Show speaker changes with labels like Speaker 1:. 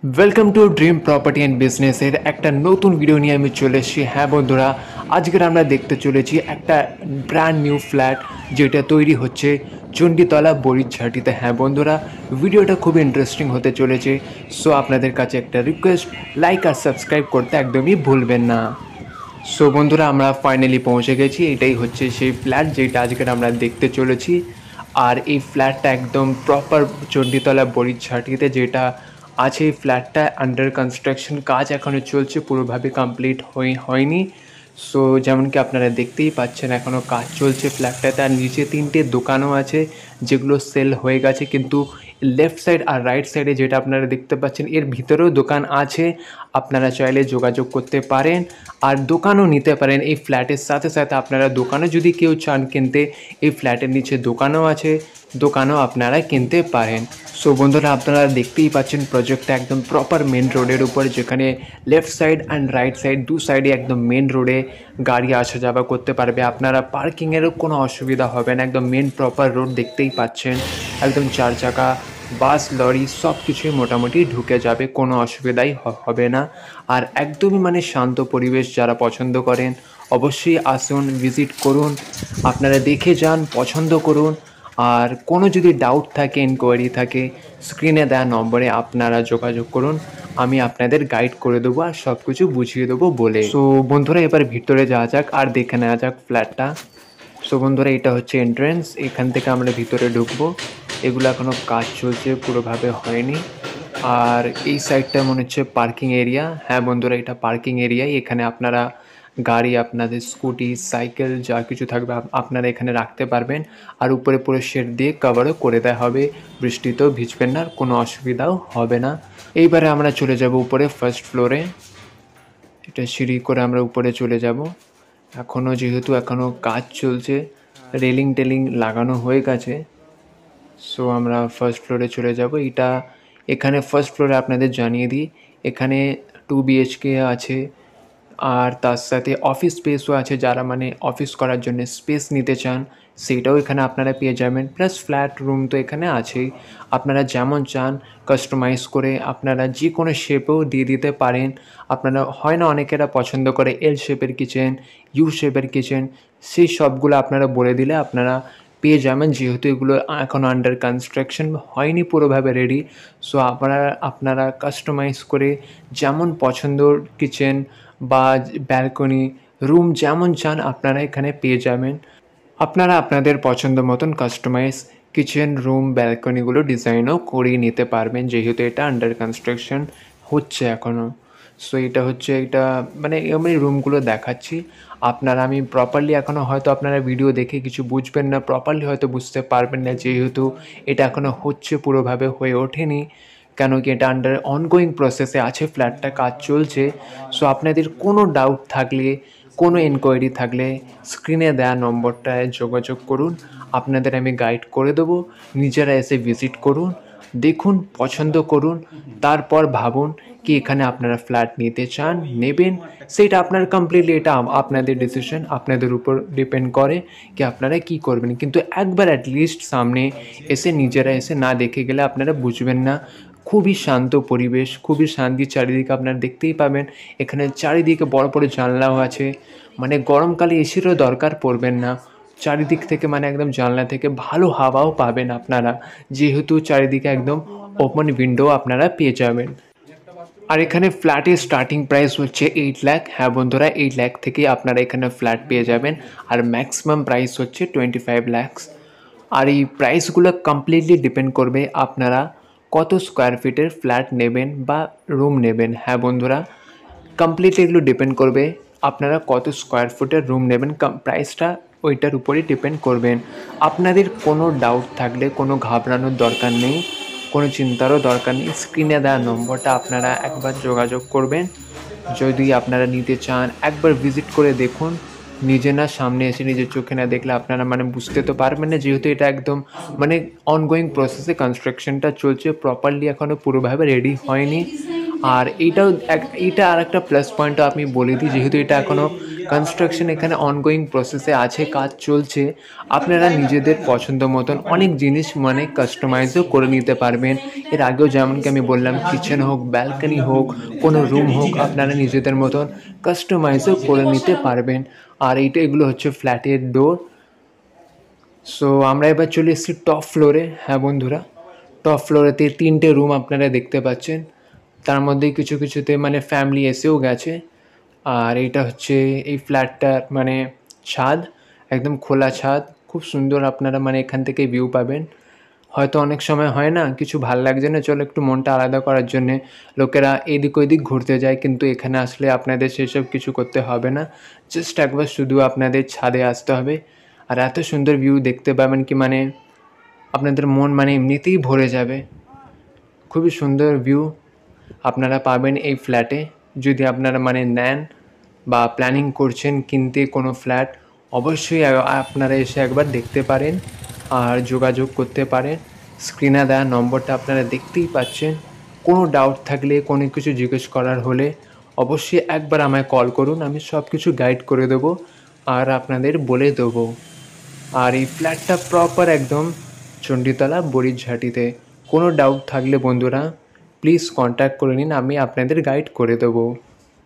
Speaker 1: Welcome to dream property and বিজনেসের একটা নতুন ভিডিও নিয়ে আমি চলে এসেছি। হ্যাঁ বন্ধুরা, আজকের আমরা দেখতে চলেছি একটা ব্র্যান্ড নিউ ফ্ল্যাট যেটা তৈরি হচ্ছে চণ্ডীতলা বড়িঝাটিতে। হ্যাঁ বন্ধুরা, ভিডিওটা খুব ইন্টারেস্টিং হতে চলেছে। সো আপনাদের কাছে একটা রিকোয়েস্ট, লাইক আর সাবস্ক্রাইব করতে একদমই ভুলবেন না। সো বন্ধুরা, আমরা ফাইনালি পৌঁছে গেছি। এটাই হচ্ছে সেই ফ্ল্যাট যেটা আজকের আমরা দেখতে চলেছি। আর এই ফ্ল্যাটটা একদম প্রপার চণ্ডীতলা বড়িঝাটিতে যেটা আছে। এই ফ্ল্যাটটা আন্ডার কনস্ট্রাকশন, কাজ এখনও চলছে, পুরোভাবে কমপ্লিট হয়নি। সো যেমন কি আপনারা দেখতেই পাচ্ছেন, এখনও কাজ চলছে ফ্ল্যাটটাতে। আর নিচে 3টে দোকানও আছে যেগুলো সেল হয়ে গেছে, কিন্তু লেফট সাইড আর রাইট সাইডে যেটা আপনারা দেখতে পাচ্ছেন এর ভিতরেও দোকান আছে। আপনারা চাইলে যোগাযোগ করতে পারেন আর দোকানও নিতে পারেন। এই ফ্ল্যাটের সাথে সাথে আপনারা দোকানও যদি কেউ চান কিনতে, এই ফ্ল্যাটের নিচে দোকানও আছে, দোকানও আপনারা কিনতে পারেন। সো বন্ধুরা, আপনারা দেখতেই পাচ্ছেন প্রজেক্টটা একদম প্রপার মেন রোডের উপর, যেখানে left side and right side দু সাইডে একদম মেন রোডে গাড়ি আসা যাওয়া করতে পারবে। আপনারা পার্কিংয়েরও কোনো অসুবিধা হবে না। একদম মেন প্রপার রোড দেখতেই পাচ্ছেন, একদম 4 চাকা বাস লরি সব কিছুই মোটামুটি ঢুকে যাবে, কোনো অসুবিধাই হবে না। আর একদমই মানে শান্ত পরিবেশ। যারা পছন্দ করেন অবশ্যই আসুন, ভিজিট করুন, আপনারা দেখে যান, পছন্দ করুন। আর কোনো যদি ডাউট থাকে, ইনকোয়ারি থাকে, স্ক্রিনে দেওয়া নম্বরে আপনারা যোগাযোগ করুন, আমি আপনাদের গাইড করে দেবো আর সব কিছু বুঝিয়ে দেবো বলে। সো বন্ধুরা, এবার ভিতরে যাওয়া যাক আর দেখে নেওয়া যাক ফ্ল্যাটটা। সো বন্ধুরা, এটা হচ্ছে এন্ট্রেন্স। এখান থেকে আমরা ভিতরে ঢুকবো। এগুলো এখনও কাজ চলছে, পুরোভাবে হয়নি। আর এই সাইডটা মনে হচ্ছে পার্কিং এরিয়া। হ্যাঁ বন্ধুরা, এটা পার্কিং এরিয়াই। এখানে আপনারা গাড়ি, আপনাদের স্কুটি, সাইকেল যা কিছু থাকবে আপনারা এখানে রাখতে পারবেন। আর উপরে পুরো শেড দিয়ে কভারও করে দেওয়া হবে, বৃষ্টিতেও ভিজবেন না, কোনো অসুবিধাও হবে না। এইবারে আমরা চলে যাব উপরে ফার্স্ট ফ্লোরে। এটা সিঁড়ি করে আমরা উপরে চলে যাব। যেহেতু এখনও কাজ চলছে, রেলিং টেলিং লাগানো হয়ে গেছে। সো আমরা ফার্স্ট ফ্লোরে চলে যাব। এখানে ফার্স্ট ফ্লোরে আপনাদের জানিয়ে দিই, এখানে 2 BHK আছে। আর তার সাথে অফিস স্পেসও আছে। যারা মানে অফিস করার জন্য স্পেস নিতে চান সেটাও এখানে আপনারা পেয়ে যাবেন। প্লাস ফ্ল্যাট রুম তো এখানে আছেই। আপনারা যেমন চান কাস্টমাইজ করে আপনারা যে কোনো শেপেও দিয়ে দিতে পারেন। আপনারা হয় না, অনেকেরা পছন্দ করে এল শেপের কিচেন, ইউ শেপের কিচেন, সেই সবগুলো আপনারা বলে দিলে আপনারা পেয়ে যাবেন। যেহেতু এগুলো এখন আন্ডার কনস্ট্রাকশন হয়নি, পুরোভাবে রেডি। সো আপনারা কাস্টমাইজ করে যেমন পছন্দর কিচেন বা ব্যালকনি, রুম যেমন চান আপনারা এখানে পেয়ে যাবেন। আপনারা আপনাদের পছন্দ মতন কাস্টমাইজ কিচেন, রুম, ব্যালকনিগুলো ডিজাইনও করিয়ে নিতে পারবেন, যেহেতু এটা আন্ডার কনস্ট্রাকশন হচ্ছে এখনও। সো এটা মানে আমি রুমগুলো দেখাচ্ছি। আমি প্রপারলি এখনও হয়তো আপনারা ভিডিও দেখে কিছু বুঝবেন না, প্রপারলি হয়তো বুঝতে পারবেন না, যেহেতু এটা এখনও হচ্ছে, পুরোভাবে হয়ে ওঠেনি। কেন কি এটা আন্ডার অনগোয়িং প্রসেসে আছে, ফ্ল্যাটটা কাজ চলছে। সো আপনাদের কোনো ডাউট থাকলে, কোনো এনকোয়ারি থাকলে স্ক্রিনে দেওয়া নম্বরটায় যোগাযোগ করুন, আপনাদের আমি গাইড করে দেবো। নিজেরা এসে ভিজিট করুন, দেখুন, পছন্দ করুন, তারপর ভাবুন কি এখানে আপনারা ফ্ল্যাট নিতে চান, নেবেন। সেটা আপনার কমপ্লিটলি, এটা আপনাদের ডিসিশন, আপনাদের উপর ডিপেন্ড করে কি আপনারা কি করবেন। কিন্তু একবার অ্যাটলিস্ট সামনে এসে নিজেরা এসে না দেখে গেলে আপনারা বুঝবেন না। খুবই শান্ত পরিবেশ, খুবই শান্তি চারিদিকে আপনারা দেখতেই পাবেন। এখানে চারিদিকে বড় বড় জানলাও আছে, মানে গরমকালে এসিরও দরকার পড়বেন না। চারিদিক থেকে মানে একদম জানলা থেকে ভালো হাওয়াও পাবেন আপনারা, যেহেতু চারিদিকে একদম ওপেন উইন্ডো আপনারা পেয়ে যাবেন। আর এখানে ফ্ল্যাটের স্টার্টিং প্রাইস হচ্ছে 8 লাখ। হ্যাঁ বন্ধুরা, 8 লাখ থেকে আপনারা এখানে ফ্ল্যাট পেয়ে যাবেন। আর ম্যাক্সিমাম প্রাইস হচ্ছে 25 লাখস। আর এই প্রাইসগুলো কমপ্লিটলি ডিপেন্ড করবে আপনারা কত স্কোয়ার ফিটের ফ্ল্যাট নেবেন বা রুম নেবেন। হ্যাঁ বন্ধুরা, কমপ্লিটলি এগুলো ডিপেন্ড করবে আপনারা কত স্কোয়ার ফুটের রুম নেবেন। প্রাইসটা ওইটার উপরেই ডিপেন্ড করবেন। আপনাদের কোনো ডাউট থাকলে কোনো ঘাবড়ানোর দরকার নেই, কোনো চিন্তারও দরকার নেই। স্ক্রিনে দেওয়া নম্বরটা আপনারা একবার যোগাযোগ করবেন। যদি আপনারা নিতে চান একবার ভিজিট করে দেখুন, নিজে না সামনে এসে নিজের চোখে না দেখলে আপনারা মানে বুঝতে তো পারবেন না, যেহেতু এটা একদম মানে অনগোয়িং প্রসেসে কনস্ট্রাকশনটা চলছে, প্রপারলি এখনও পুরোভাবে রেডি হয়নি। আর এটা আর একটা প্লাস পয়েন্টও আমি বলে দিই, যেহেতু এটা এখনও কনস্ট্রাকশন এখানে অনগোয়িং প্রসেসে আছে, কাজ চলছে। আপনারা নিজেদের পছন্দ মতন অনেক জিনিস মানে কাস্টমাইজও করে নিতে পারবেন। এর আগেও যেমনকি আমি বললাম, কিচেন হোক, ব্যালকনি হোক, কোনো রুম হোক, আপনারা নিজেদের মতন কাস্টমাইজও করে নিতে পারবেন। আর এগুলো হচ্ছে ফ্ল্যাটের ডোর। সো আমরা এবার চলে এসেছি টপ ফ্লোরে। হ্যাঁ বন্ধুরা, টপ ফ্লোরেতে 3টে রুম আপনারা দেখতে পাচ্ছেন। তার মধ্যে কিছু কিছুতে মানে ফ্যামিলি এসেও গেছে। আর এটা হচ্ছে এই ফ্ল্যাটটার মানে ছাদ, একদম খোলা ছাদ, খুব সুন্দর। আপনারা মানে এখান থেকে ভিউ পাবেন। হয়তো অনেক সময় হয় না, কিছু ভাল লাগছে না, চলো একটু মনটা আলাদা করার জন্যে লোকেরা এদিক ওদিক ঘুরতে যায়, কিন্তু এখানে আসলে আপনাদের সেসব কিছু করতে হবে না। জাস্ট একবার শুধু আপনাদের ছাদে আসতে হবে, আর এত সুন্দর ভিউ দেখতে পাবেন কি মানে আপনাদের মন মানে এমনিতেই ভরে যাবে। খুবই সুন্দর ভিউ আপনারা পাবেন এই ফ্ল্যাটে। যদি আপনারা মানে নেন বা প্ল্যানিং করছেন কিনতে কোনো ফ্ল্যাট, অবশ্যই আপনারা এসে একবার দেখতে পারেন আর যোগাযোগ করতে পারেন। স্ক্রিনে দেওয়া নম্বরটা আপনারা দেখতেই পাচ্ছেন। কোনো ডাউট থাকলে, কোনো কিছু জিজ্ঞেস করার হলে অবশ্যই একবার আমায় কল করুন, আমি সব কিছু গাইড করে দেবো আর আপনাদের বলে দেবো। আর এই ফ্ল্যাটটা প্রপার একদম চণ্ডীতলা বড়িঝাটিতে। কোনো ডাউট থাকলে বন্ধুরা প্লিজ কন্ট্যাক্ট করে নিন, আমি আপনাদের গাইড করে দেবো।